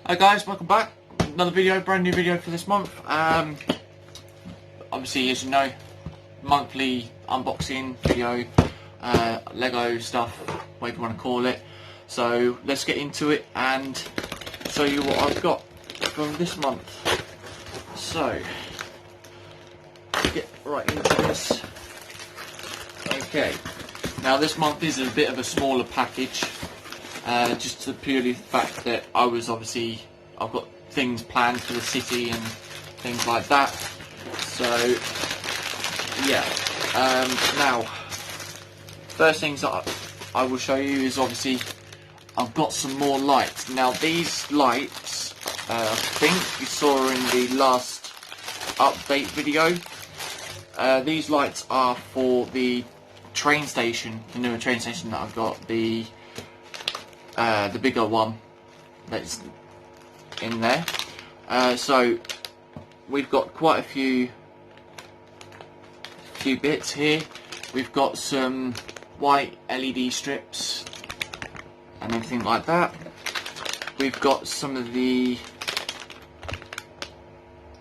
Hi guys, welcome back. Another video, brand new video for this month. Obviously, as you know, monthly unboxing video, Lego stuff, whatever you want to call it. So let's get into it and show you what I've got from this month. So, get right into this. Okay, now this month is a bit of a smaller package. Just to purely the fact that I've got things planned for the city and things like that. So yeah, now first things that I will show you is obviously I've got some more lights. Now these lights, I think you saw in the last update video, these lights are for the train station, the newer train station that I've got, the bigger one that's in there. So we've got quite a few bits here. We've got some white LED strips and everything like that. We've got some of the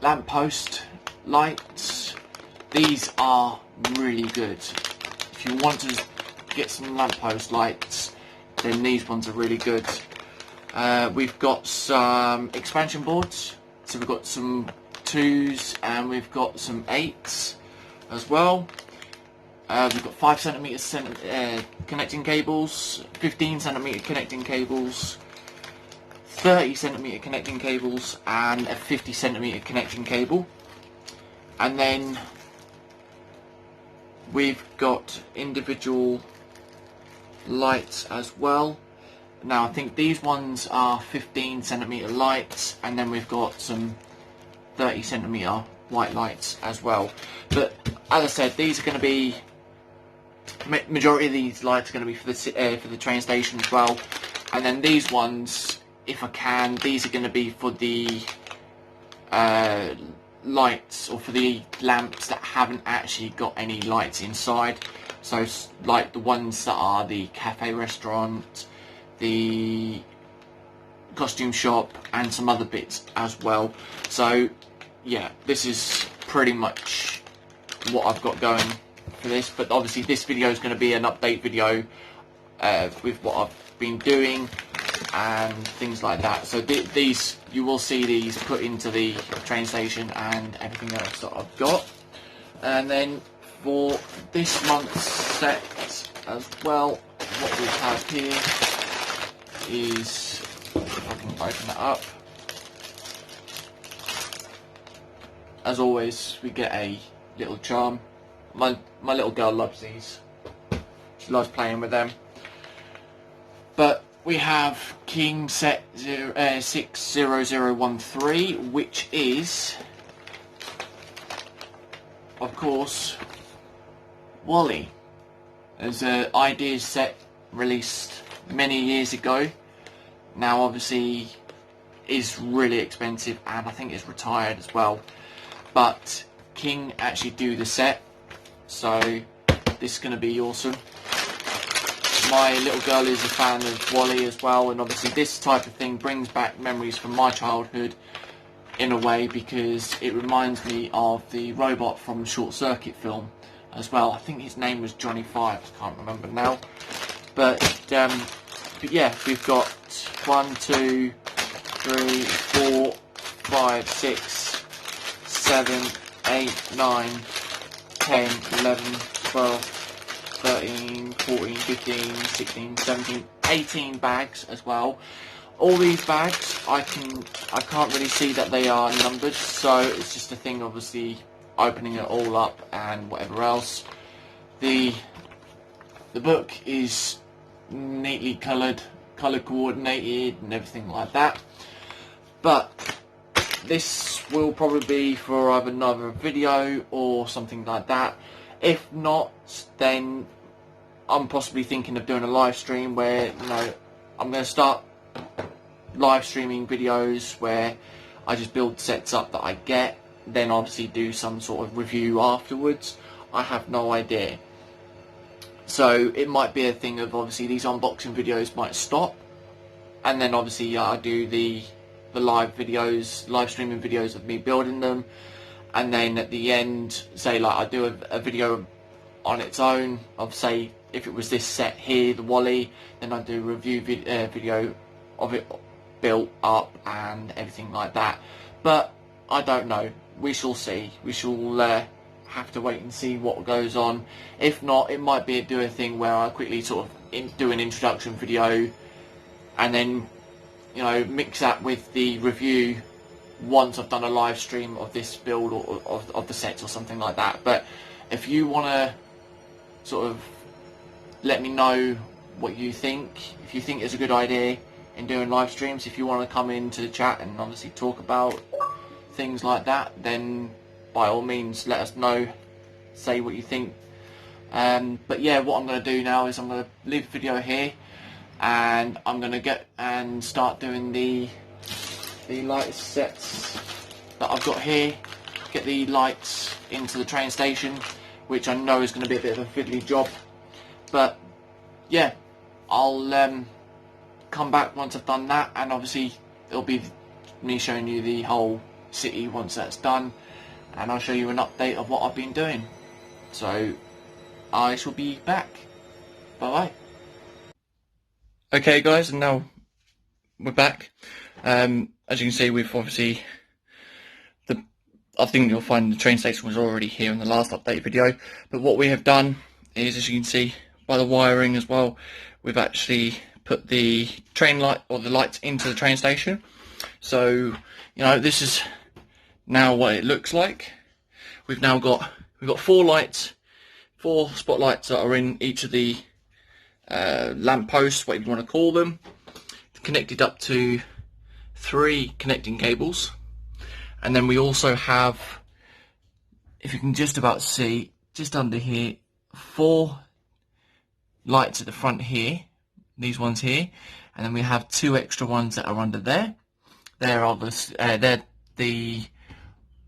lamppost lights. These are really good. If you want to get some lamppost lights, then these ones are really good. We've got some expansion boards, so we've got some 2s and we've got some 8s as well. We've got 5cm connecting cables, 15cm connecting cables, 30cm connecting cables, and a 50cm connecting cable. And then we've got individual lights as well. Now I think these ones are 15cm lights, and then we've got some 30cm white lights as well. But as I said, these are going to be, majority of these lights are going to be for the train station as well. And then these ones, if I can, these are going to be for the lights, or for the lamps that haven't actually got any lights inside. So like the ones that are the cafe restaurant, the costume shop, and some other bits as well. So yeah, this is pretty much what I've got going for this. But obviously this video is going to be an update video with what I've been doing and things like that. So these, you will see these put into the train station and everything else that I've got. And then for this month's set as well, what we have here is, if I can open it up, as always we get a little charm. My little girl loves these, she loves playing with them. But we have King set 60013, which is, of course, Wally. There's an Ideas set released many years ago. Now obviously is really expensive, and I think it's retired as well. But King actually do the set, so this is going to be awesome. My little girl is a fan of Wally as well, and obviously this type of thing brings back memories from my childhood in a way, because it reminds me of the robot from the Short Circuit film as well. I think his name was Johnny Five, I can't remember now. But yeah, we've got 1, 2, 3, 4, 5, 6, 7, 8, 9, 10, 11, 12, 13, 14, 15, 16, 17, 18 bags as well. All these bags, I can't really see that they are numbered, so it's just a thing obviously opening it all up and whatever else. The book is neatly color coordinated and everything like that. But this will probably be for either another video or something like that. If not, then I'm possibly thinking of doing a live stream where, you know, I'm going to start live streaming videos where I just build sets up that I get, then obviously do some sort of review afterwards. I have no idea. So it might be a thing of, obviously these unboxing videos might stop, and then obviously I do the the live streaming videos of me building them, and then at the end, say like I do a video on its own of, say, if it was this set here, the Wally, then I do a review video of it built up and everything like that. But I don't know, we shall see. We shall have to wait and see what goes on. If not, it might be do a thing where I quickly sort of do an introduction video and then, you know, mix that with the review once I've done a live stream of this build or of the sets or something like that. But if you want to sort of let me know what you think, if you think it's a good idea in doing live streams, if you want to come into the chat and obviously talk about things like that, then by all means let us know, say what you think. But yeah, what I'm going to do now is I'm going to leave the video here, and I'm going to get and start doing the light sets that I've got here, get the lights into the train station, which I know is going to be a bit of a fiddly job. But yeah, I'll come back once I've done that, and obviously it'll be me showing you the whole city once that's done, and I'll show you an update of what I've been doing. So I shall be back. Bye bye. Okay guys, and now we're back. As you can see, we've obviously, I think you'll find the train station was already here in the last update video, but what we have done is, as you can see by the wiring as well, we've actually put the train light, or the lights, into the train station. So, you know, this is now what it looks like. We've got 4 lights, 4 spotlights that are in each of the lamp posts, whatever you want to call them, connected up to 3 connecting cables. And then we also have, if you can just about see, just under here, 4 lights at the front here, these ones here, and then we have 2 extra ones that are under there. They're the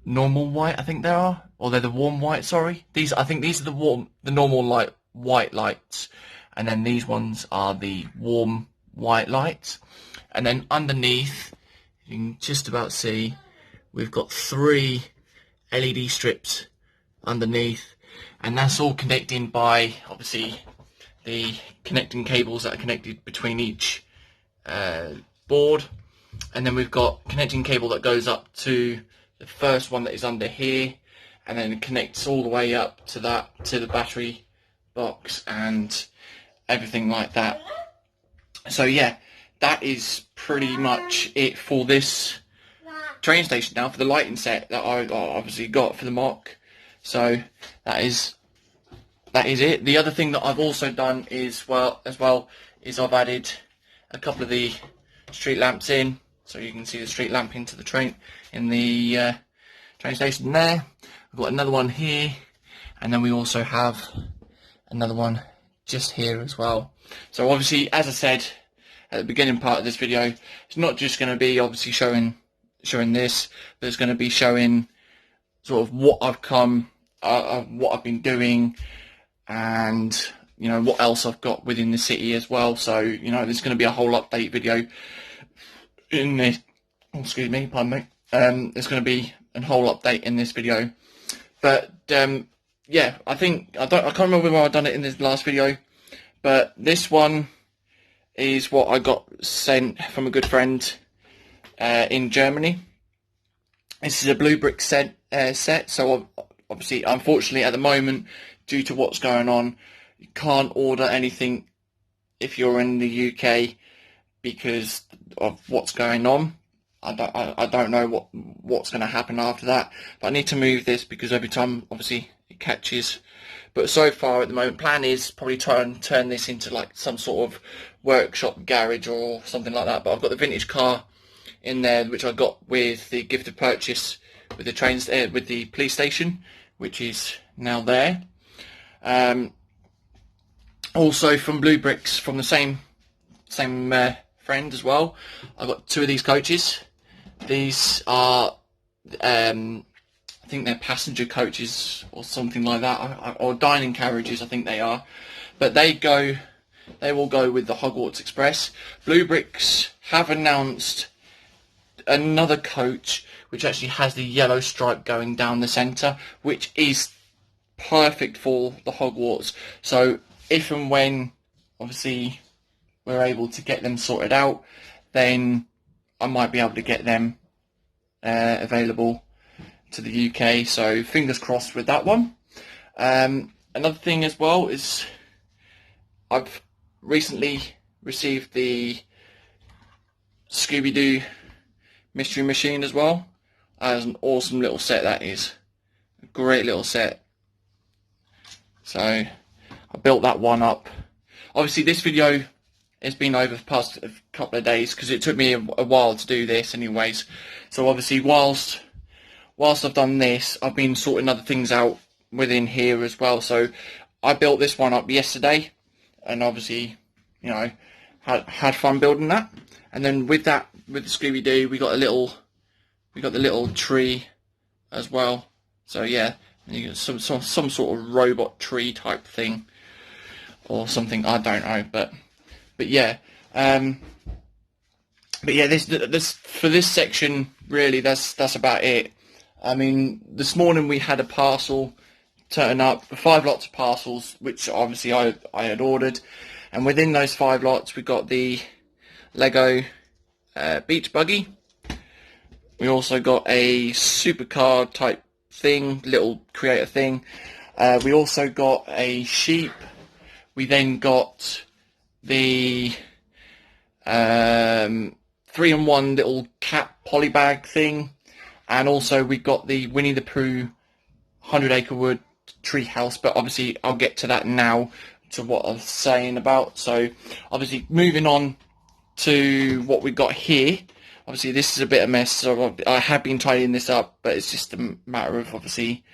normal white, I think they are, or they're the warm white. Sorry, I think these are the normal white lights, and then these ones are the warm white lights. And then underneath, you can just about see, we've got 3 LED strips underneath, and that's all connecting by, obviously, the connecting cables that are connected between each board. And then we've got connecting cable that goes up to the first one that is under here, and then it connects all the way up to the battery box and everything like that. So yeah, that is pretty much it for this train station now, for the lighting set that I obviously got for the mock. So that is it. The other thing that I've also done is is I've added a couple of the street lamps in, so you can see the street lamp into the train in the train station there. We've got another one here, and then we also have another one just here as well. So obviously, as I said at the beginning part of this video, it's not just going to be obviously showing this, but it's going to be showing sort of what what I've been doing, and you know what else I've got within the city as well. So you know, there's going to be a whole update video in this. Oh, excuse me, pardon me. There's going to be a whole update in this video, but yeah, I can't remember whether I've done it in this last video, but this one is what I got sent from a good friend in Germany. This is a blue brick set. So obviously, unfortunately, at the moment, due to what's going on, you can't order anything if you're in the UK because of what's going on. I don't know what's going to happen after that, but I need to move this because every time, obviously, it catches. But so far, at the moment, plan is probably try and turn this into like some sort of workshop garage or something like that. But I've got the vintage car in there, which I got with the gift of purchase with the trains, with the police station, which is now there. Also from Blue Bricks, from the same friend as well, I got 2 of these coaches. These are I think they're passenger coaches or something like that, or dining carriages, I think they are. But they will go with the Hogwarts Express. Blue Bricks have announced another coach which actually has the yellow stripe going down the centre, which is perfect for the Hogwarts. So if and when obviously we're able to get them sorted out, then I might be able to get them available to the UK. So fingers crossed with that one. Another thing as well is I've recently received the Scooby-Doo mystery machine as well. That's an awesome little set, that is. A great little set. So I built that one up. Obviously this video has been over the past couple of days because it took me a while to do this anyways. So obviously whilst I've done this, I've been sorting other things out within here as well. So I built this one up yesterday, and obviously, you know, had fun building that. And then with the Scooby-Doo, we got the little tree as well. So yeah, and you got some sort of robot tree type thing or something, I don't know, but yeah. But yeah, this for this section really, that's about it. I mean, this morning we had a parcel turn up, 5 lots of parcels, which obviously I had ordered, and within those 5 lots we got the Lego beach buggy. We also got a supercar type thing, little creator thing. We also got a sheep. We then got the 3-in-1 little cat polybag thing, and also we got the Winnie the Pooh 100-acre wood tree house. But obviously I'll get to that now, to what I was saying about. So obviously moving on to what we got here. Obviously this is a bit of a mess, so I have been tidying this up, but it's just a matter of obviously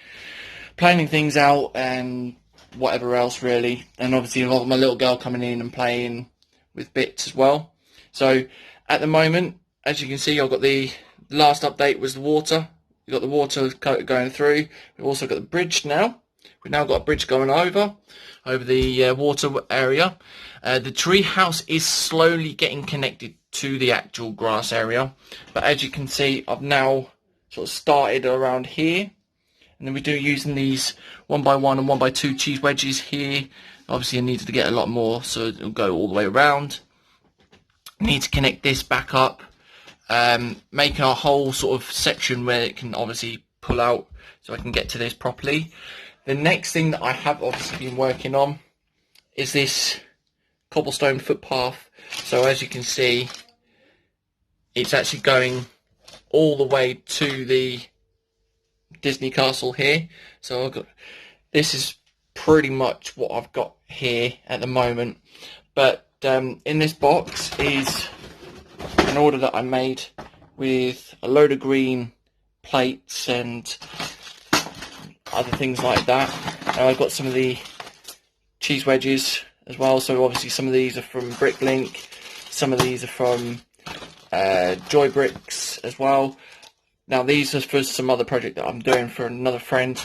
planning things out and whatever else really. And obviously I've got my little girl coming in and playing with bits as well. So at the moment, as you can see, I've got the last update was the water. We've got the water going through. We've also got the bridge now. We've now got a bridge going over the water area. The tree house is slowly getting connected to the actual grass area, but as you can see, I've now sort of started around here, and then we do using these 1x1 and 1x2 cheese wedges here. Obviously I needed to get a lot more, so it'll go all the way around. Need to connect this back up, making a whole sort of section where it can obviously pull out, so I can get to this properly. The next thing that I have obviously been working on is this cobblestone footpath. So as you can see, it's actually going all the way to the Disney castle here. So I've got, this is pretty much what I've got here at the moment. But in this box is an order that I made with a load of green plates and other things like that. And I've got some of the cheese wedges as well. So obviously some of these are from Bricklink, some of these are from Joy Bricks as well. Now these are for some other project that I'm doing for another friend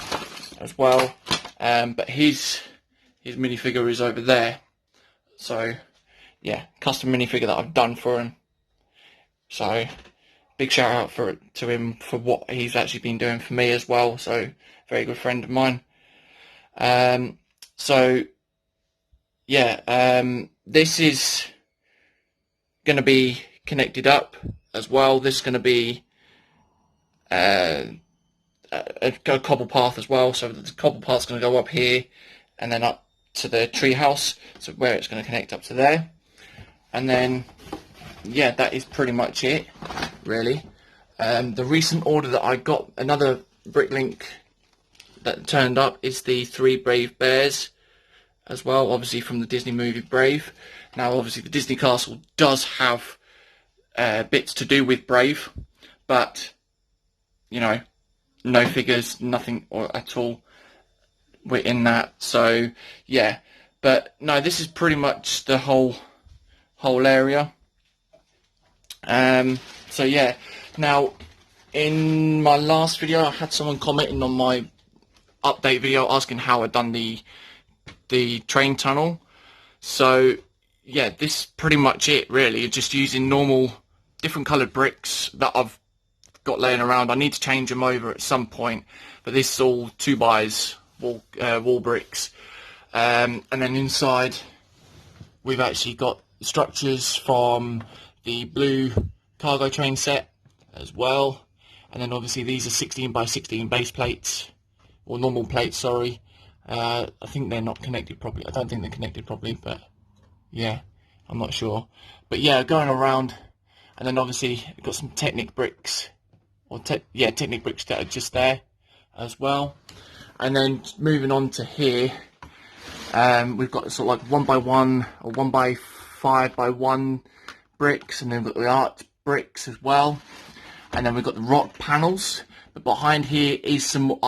as well. But his minifigure is over there. So yeah, custom minifigure that I've done for him. So big shout out to him for what he's actually been doing for me as well. So very good friend of mine. So yeah, this is going to be connected up as well. This is going to be a cobble path as well. So the cobble path is going to go up here and then up to the tree house, so where it's going to connect up to there. And then yeah, that is pretty much it really. The recent order that I got, another Bricklink that turned up, is the 3 Brave Bears as well, obviously from the Disney movie Brave. Now obviously the Disney castle does have bits to do with Brave, but you know, no figures, nothing at all within that. So yeah, but no, this is pretty much the whole area. So yeah, now in my last video I had someone commenting on my update video asking how I'd done the train tunnel. So yeah, this is pretty much it really, just using normal different coloured bricks that I've got laying around. I need to change them over at some point, but this is all 2x wall bricks. And then inside we've actually got structures from the blue cargo train set as well. And then obviously these are 16x16 base plates, or normal plates, sorry. I think they're not connected properly. I don't think they're connected properly, but yeah, I'm not sure. But yeah, going around, and then obviously we've got some Technic bricks, or Technic bricks that are just there as well. And then moving on to here, we've got sort of like 1x1 or 1x5x1 bricks, and then we've got the art bricks as well. And then we've got the rock panels. But behind here is some more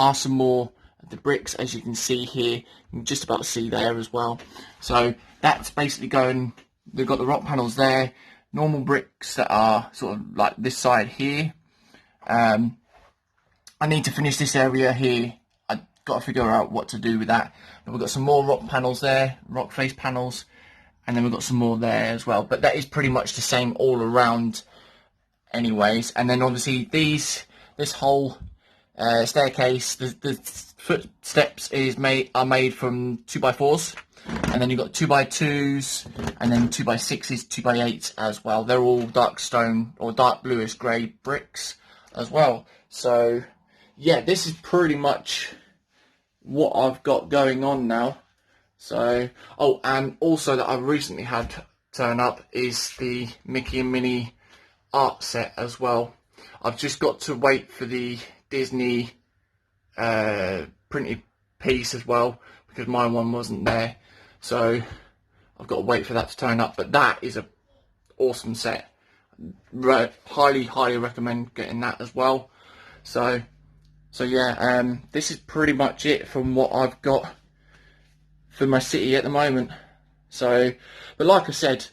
of the bricks, as you can see here. You can just about see there as well. So that's basically going. We've got the rock panels there. Normal bricks that are sort of like this side here. I need to finish this area here. I've got to figure out what to do with that. But we've got some more rock panels there, rock face panels, and then we've got some more there as well. But that is pretty much the same all around anyways. And then obviously this whole staircase, the footsteps are made from 2x4s, and then you've got 2x2s, and then 2x6s, 2x8s as well. They're all dark stone or dark bluish grey bricks as well. So yeah, this is pretty much what I've got going on now. So, oh, and also that I've recently had turn up is the Mickey and Minnie art set as well. I've just got to wait for the Disney printed piece as well, because my one wasn't there. So I've got to wait for that to turn up. But that is a awesome set. Highly recommend getting that as well. So yeah, this is pretty much it from what I've got for my city at the moment. So, but like I said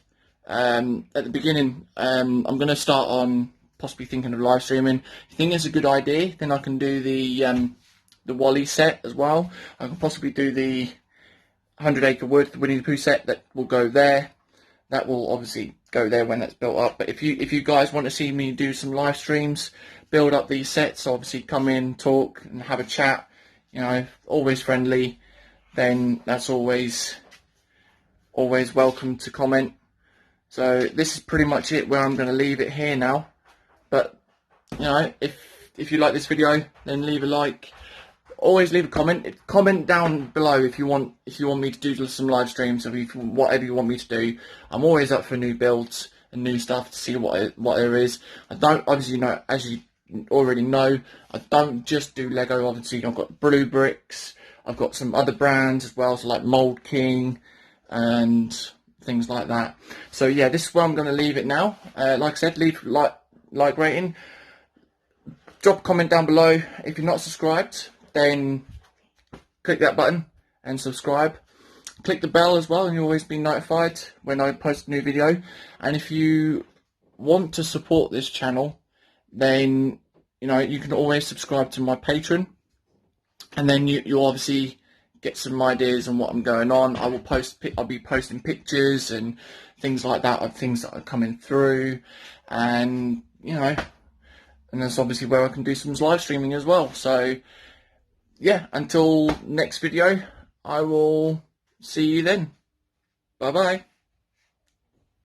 at the beginning, I'm going to start on possibly thinking of live streaming. If you think it's a good idea, then I can do the Wally set as well. I can possibly do the 100 Acre Wood, the Winnie the Pooh set that will go there. That will obviously go there when that's built up. But if you guys want to see me do some live streams, build up these sets, obviously come in, talk and have a chat, you know, always friendly, then that's always welcome to comment. So this is pretty much it, where I'm going to leave it here now. But you know, if you like this video, then leave a like. Always leave a comment. Comment down below if you want me to do some live streams, or whatever you want me to do. I'm always up for new builds and new stuff to see what there is. I don't, obviously, know, as you already know, I don't just do Lego. Obviously, I've got Blue Bricks. I've got some other brands as well, so like Mold King and things like that. So yeah, this is where I'm going to leave it now. Like I said, leave like rating. Drop a comment down below. If you're not subscribed, then click that button and subscribe. Click the bell as well, and you'll always be notified when I post a new video. And if you want to support this channel, then you know you can always subscribe to my Patreon, and then you'll obviously get some ideas on what I'm going on. I'll be posting pictures and things like that of things that are coming through, and you know, and that's obviously where I can do some live streaming as well. So yeah, until next video, I will see you then. Bye bye.